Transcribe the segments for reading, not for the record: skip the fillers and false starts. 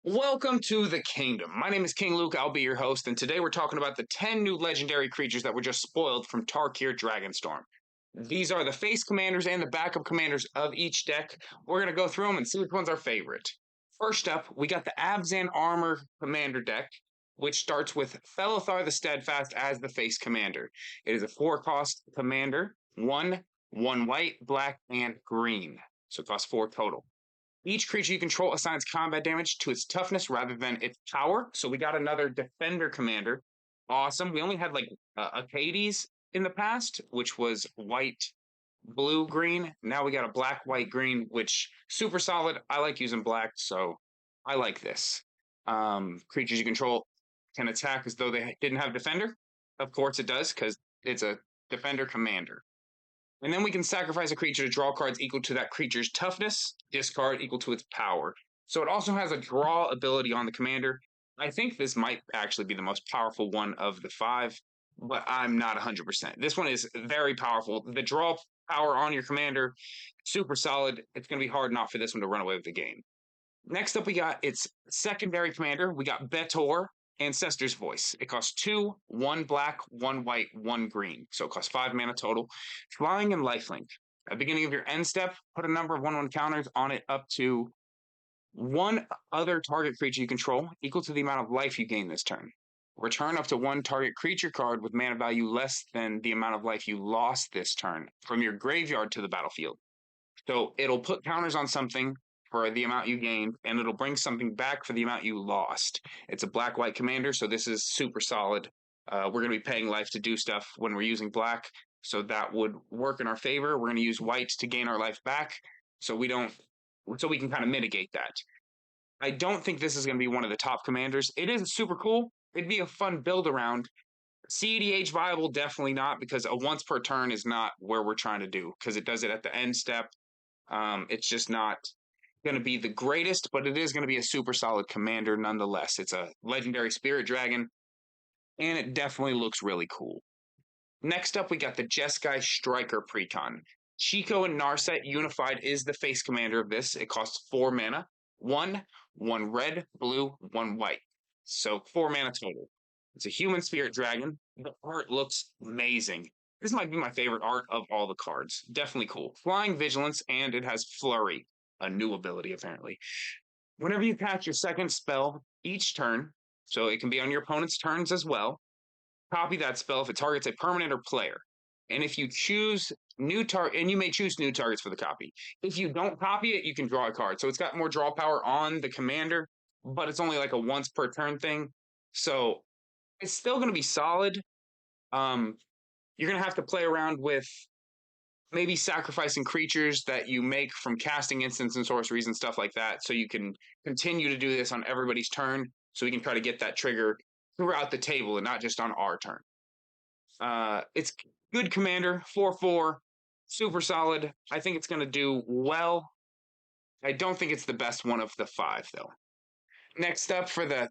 Welcome to the kingdom. My name is King Luke. I'll be your host, and today we're talking about the 10 new legendary creatures that were just spoiled from Tarkir Dragonstorm. These are the face commanders and the backup commanders of each deck. We're going to go through them and see which one's our favorite. First up, we got the Abzan Armor Commander deck, which starts with Felithar the Steadfast as the face commander. It is a 4-cost commander, 1 white, black, and green. So it costs 4 total. Each creature you control assigns combat damage to its toughness rather than its power. So we got another defender commander. Awesome. We only had like Acades in the past, which was white, blue, green. Now we got a black, white, green, which super solid. I like using black, so I like this. Creatures you control can attack as though they didn't have defender. Of course it does, because it's a defender commander. And then we can sacrifice a creature to draw cards equal to that creature's toughness, discard equal to its power. So it also has a draw ability on the commander. I think this might actually be the most powerful one of the 5, but I'm not 100%. This one is very powerful. The draw power on your commander, super solid. It's going to be hard not for this one to run away with the game. Next up, we got its secondary commander. We got Betor, Ancestor's Voice. It costs 2, 1 black, 1 white, 1 green. So it costs 5 mana total. Flying and lifelink. At the beginning of your end step, put a number of 1/1 counters on it up to 1 other target creature you control, equal to the amount of life you gain this turn. Return up to 1 target creature card with mana value less than the amount of life you lost this turn from your graveyard to the battlefield. So it'll put counters on something for the amount you gained, and it'll bring something back for the amount you lost. It's a black-white commander, so this is super solid. We're going to be paying life to do stuff when we're using black, so that would work in our favor. We're going to use white to gain our life back, so we can kind of mitigate that. I don't think this is going to be one of the top commanders. It is super cool. It'd be a fun build around. CEDH viable, definitely not, because a once per turn is not where we're trying to do, because it does it at the end step. It's just not going to be the greatest, but it is going to be a super solid commander nonetheless. It's a legendary spirit dragon, and it definitely looks really cool. Next up, we got the Jeskai Striker Precon. Chico and Narset unified is the face commander of this. It costs 4 mana. 1 red, blue, 1 white. So 4 mana total. It's a human spirit dragon. The art looks amazing. This might be my favorite art of all the cards. Definitely cool. Flying Vigilance, and it has Flurry, a new ability apparently. Whenever you cast your second spell each turn, so it can be on your opponent's turns as well, copy that spell if it targets a permanent or player. And if you choose new target, and you may choose new targets for the copy. If you don't copy it, you can draw a card. So it's got more draw power on the commander, but it's only like a once per turn thing. So it's still going to be solid. You're going to have to play around with maybe sacrificing creatures that you make from casting instants and sorceries and stuff like that, so you can continue to do this on everybody's turn, so we can try to get that trigger throughout the table and not just on our turn. It's good commander, 4/4, super solid. I think it's going to do well. I don't think it's the best one of the 5, though. Next up, for the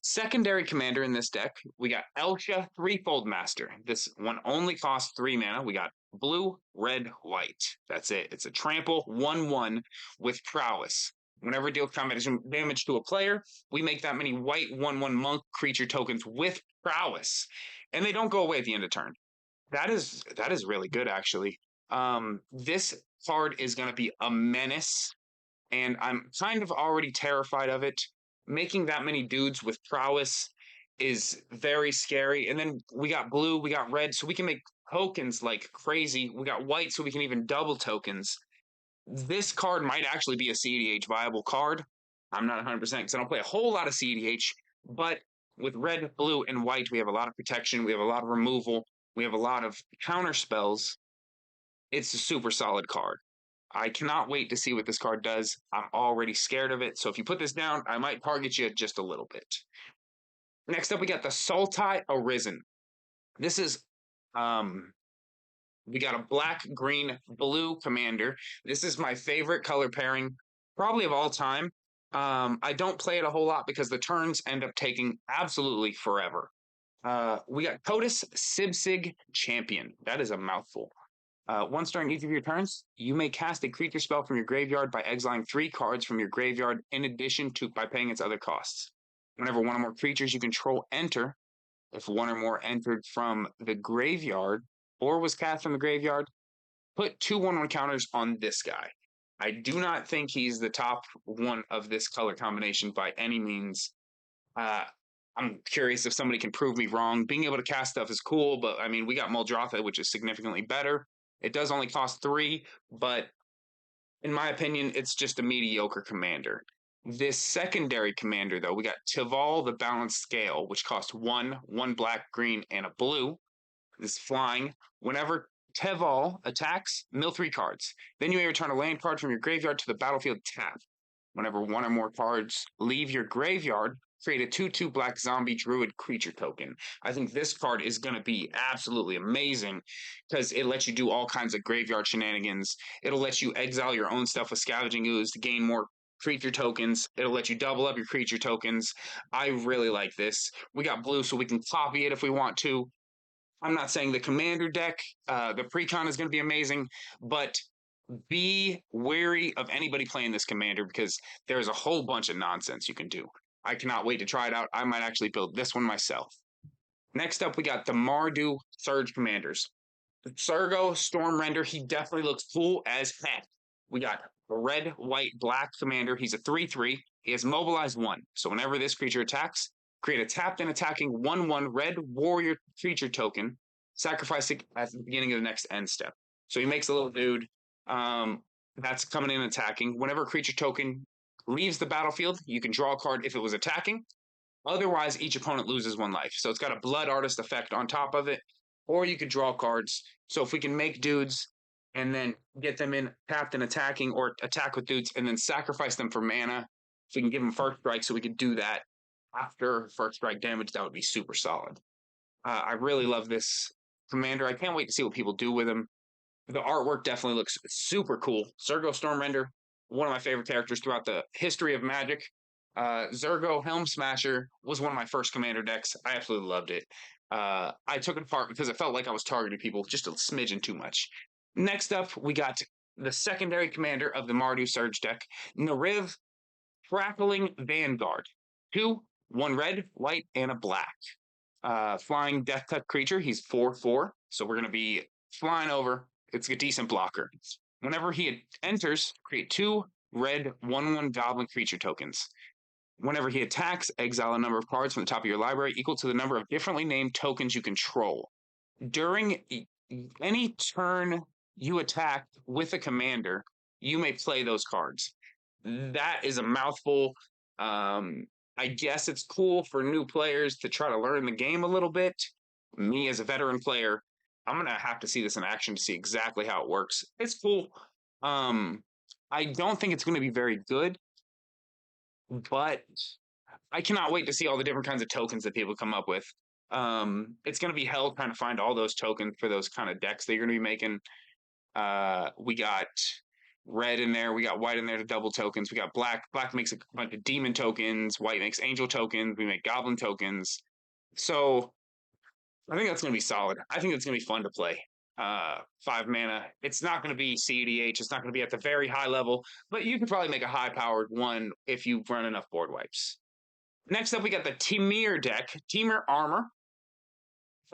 secondary commander in this deck, we got Elsha Threefold Master. This one only costs 3 mana. We got blue, red, white. That's it. It's a trample 1/1 with prowess. Whenever it deals combat damage to a player, we make that many white 1/1 monk creature tokens with prowess, and they don't go away at the end of turn. That is really good, actually. This card is going to be a menace, and I'm kind of already terrified of it. Making that many dudes with prowess is very scary. And then we got blue, we got red, so we can make tokens like crazy. We got white, so we can even double tokens. This card might actually be a CEDH viable card. I'm not 100% because I don't play a whole lot of CEDH, but with red, blue, and white, we have a lot of protection. We have a lot of removal. We have a lot of counter spells. It's a super solid card. I cannot wait to see what this card does. I'm already scared of it. So if you put this down, I might target you just a little bit. Next up, we got the Sultai Arisen. This is, we got a black, green, blue commander. This is my favorite color pairing, probably of all time. I don't play it a whole lot because the turns end up taking absolutely forever. We got Kotus Sibsig Champion. That is a mouthful. Once during each of your turns, you may cast a creature spell from your graveyard by exiling 3 cards from your graveyard in addition to by paying its other costs. Whenever one or more creatures you control enter, if one or more entered from the graveyard or was cast from the graveyard, put 2 1/1 counters on this guy. I do not think he's the top one of this color combination by any means. I'm curious if somebody can prove me wrong. Being able to cast stuff is cool, but I mean, we got Muldrotha, which is significantly better. It does only cost 3, but in my opinion, it's just a mediocre commander. This secondary commander, though, we got Tival the Balanced Scale, which costs 1 black, green, and a blue. This flying. Whenever Teval attacks, mill 3 cards. Then you may return a land card from your graveyard to the battlefield tapped. Whenever one or more cards leave your graveyard, create a 2/2 black zombie druid creature token. I think this card is going to be absolutely amazing because it lets you do all kinds of graveyard shenanigans. It'll let you exile your own stuff with Scavenging Ooze to gain more creature tokens. It'll let you double up your creature tokens. I really like this. We got blue, so we can copy it if we want to. I'm not saying the commander deck, the Precon is going to be amazing, but be wary of anybody playing this commander because there's a whole bunch of nonsense you can do. I cannot wait to try it out. I might actually build this one myself. Next up, we got the Mardu Surge Commanders. The Surgo Stormrender, he definitely looks cool as heck. We got a red, white, black commander. He's a 3/3. He has mobilized 1. So whenever this creature attacks, create a tapped and attacking 1/1 red warrior creature token, sacrifice it at the beginning of the next end step. So he makes a little dude. That's coming in attacking. Whenever a creature token leaves the battlefield, you can draw a card if it was attacking. Otherwise, each opponent loses 1 life. So it's got a Blood Artist effect on top of it. Or you could draw cards. So if we can make dudes and then get them in tapped and attacking, or attack with dudes and then sacrifice them for mana, if we can give them first strike so we could do that after first strike damage, that would be super solid. I really love this commander. I can't wait to see what people do with him. The artwork definitely looks super cool. Zurgo Stormrender, one of my favorite characters throughout the history of Magic. Zurgo Helm Smasher was one of my first commander decks. I absolutely loved it. I took it apart because it felt like I was targeting people just a smidgen too much. Next up, we got the secondary commander of the Mardu Surge deck, Nariv Crackling Vanguard. 2, 1 red, white, and a black. Flying Death Touch creature. He's 4/4, so we're going to be flying over. It's a decent blocker. Whenever he enters, create 2 red 1/1 goblin creature tokens. Whenever he attacks, exile a number of cards from the top of your library equal to the number of differently named tokens you control. During any turn you attack with a commander, you may play those cards. That is a mouthful. I guess it's cool for new players to try to learn the game a little bit. Me as a veteran player, I'm going to have to see this in action to see exactly how it works. It's cool. I don't think it's going to be very good, but I cannot wait to see all the different kinds of tokens that people come up with. It's going to be hell trying to find all those tokens for those kind of decks that you're going to be making. We got red in there. We got white in there to double tokens. We got black. Black makes a bunch of demon tokens. White makes angel tokens. We make goblin tokens. So I think that's going to be solid. I think it's going to be fun to play. 5 mana. It's not going to be CEDH. It's not going to be at the very high level, but you could probably make a high-powered one if you run enough board wipes. Next up, we got the Temur deck. Temur Armor.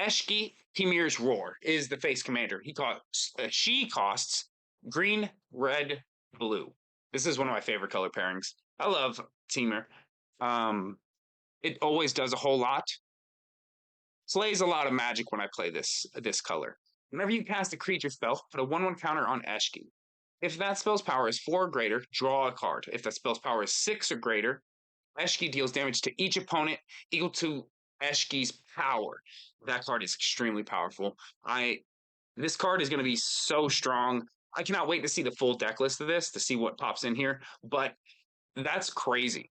Eshki Temir's Roar is the face commander. She costs green, red, blue. This is one of my favorite color pairings. I love Temur. It always does a whole lot. Slays a lot of magic when I play this color. Whenever you cast a creature spell, put a 1/1 counter on Eshki. If that spell's power is 4 or greater, draw a card. If that spell's power is 6 or greater, Eshki deals damage to each opponent equal to Eshki's power. That card is extremely powerful. This card is going to be so strong. I cannot wait to see the full deck list of this to see what pops in here, but that's crazy.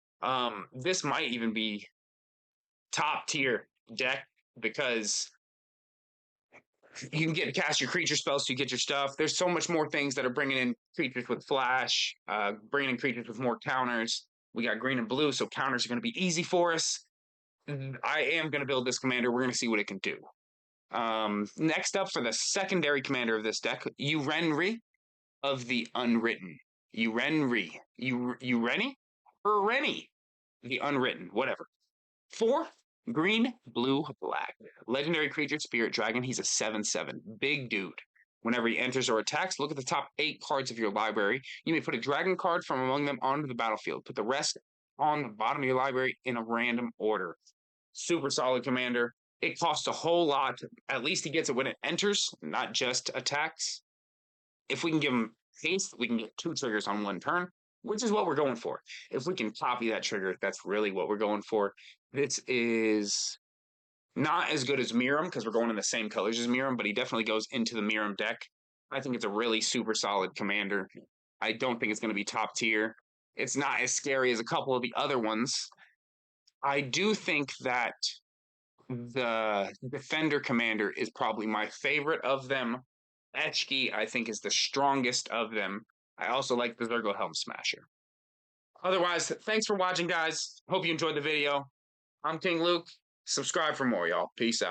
This might even be top tier deck because you can get to cast your creature spells so you get your stuff. There's so much more things that are bringing in creatures with flash, bringing in creatures with more counters. We got green and blue, so counters are going to be easy for us. I am going to build this commander. We're going to see what it can do. Next up for the secondary commander of this deck, Urenri of the Unwritten. Urenri. Ureni? Ureni. The Unwritten. Whatever. 4. Green, blue, black. Legendary creature, Spirit Dragon. He's a 7/7. Big dude. Whenever he enters or attacks, look at the top 8 cards of your library. You may put a dragon card from among them onto the battlefield. Put the rest on the bottom of your library in a random order. Super solid commander. It costs a whole lot. At least he gets it when it enters, not just attacks. If we can give him haste, we can get 2 triggers on 1 turn, which is what we're going for. If we can copy that trigger, that's really what we're going for. This is not as good as Miram because we're going in the same colors as Miram, but he definitely goes into the Miram deck. I think it's a really super solid commander. I don't think it's going to be top tier. It's not as scary as a couple of the other ones. I do think that the Defender Commander is probably my favorite of them. Echki, I think, is the strongest of them. I also like the Zergo Helm Smasher. Otherwise, thanks for watching, guys. Hope you enjoyed the video. I'm King Luke. Subscribe for more, y'all. Peace out.